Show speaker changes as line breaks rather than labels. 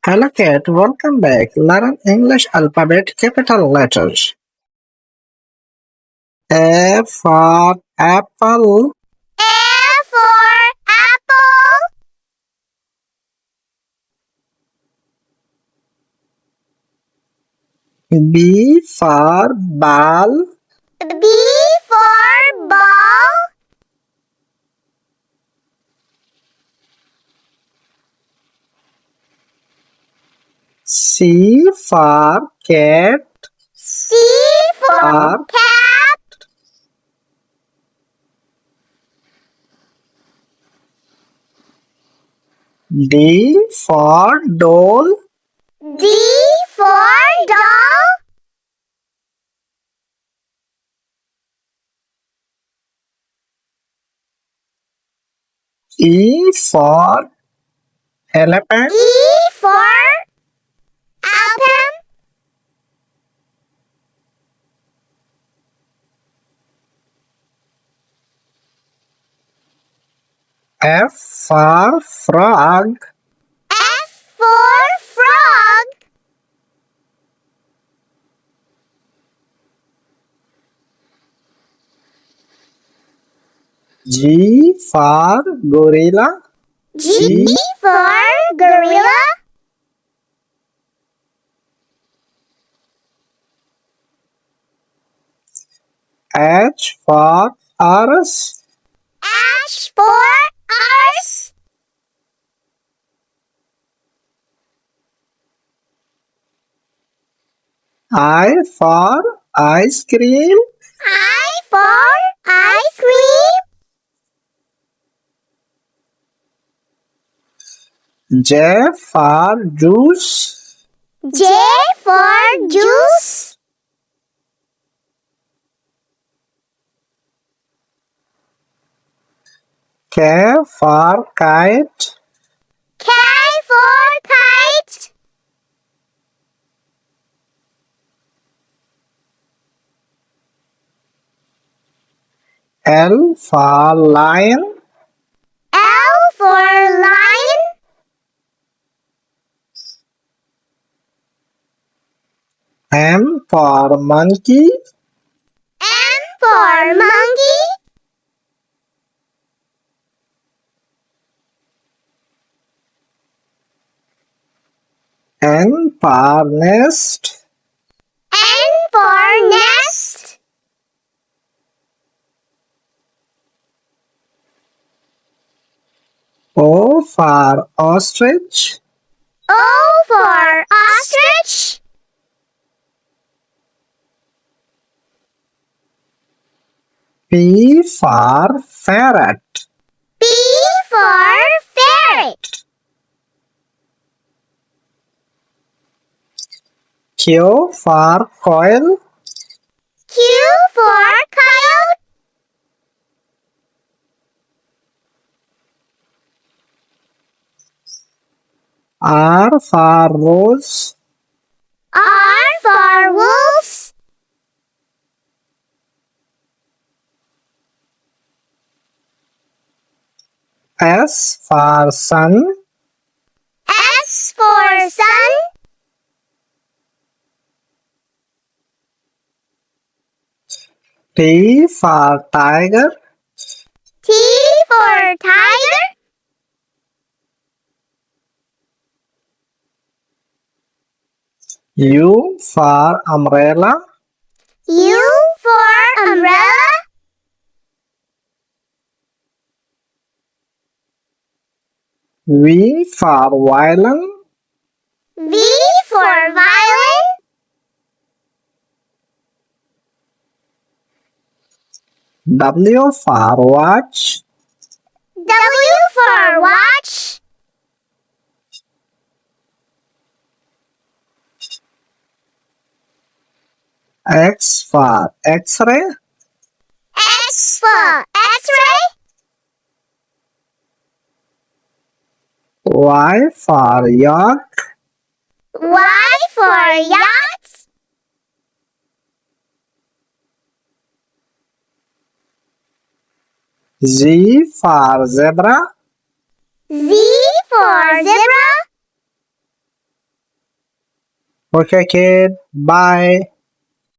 Hello Kate, welcome back. Learn English alphabet capital letters. A for apple.
A for apple.
B for ball.
B for ball.
C for cat.
C for cat.
D for doll.
D for doll.
E for elephant.
E for elephant.
F for frog.
F for frog.
G for gorilla.
G for gorilla.
H for horse.
H for horse.
I for ice cream.
I for ice cream.
J for juice.
J for juice.
K for kite.
K for kite.
L for lion.
L for lion.
M for monkey.
M for monkey.
N for nest.
N for nest.
O for ostrich.
O for ostrich.
P for ferret.
P for ferret.
Q for coil.
Q for coyote.
R for rose.
R for wolves.
S for sun.
S for sun.
T for tiger.
T for tiger.
U for umbrella.
U for umbrella.
V for violin.
V for violin.
W for watch.
W for watch.
X for x-ray.
X for X-ray.
Y for yacht.
Y for yacht.
Z for zebra.
Z for zebra.
Okay, kid. Bye.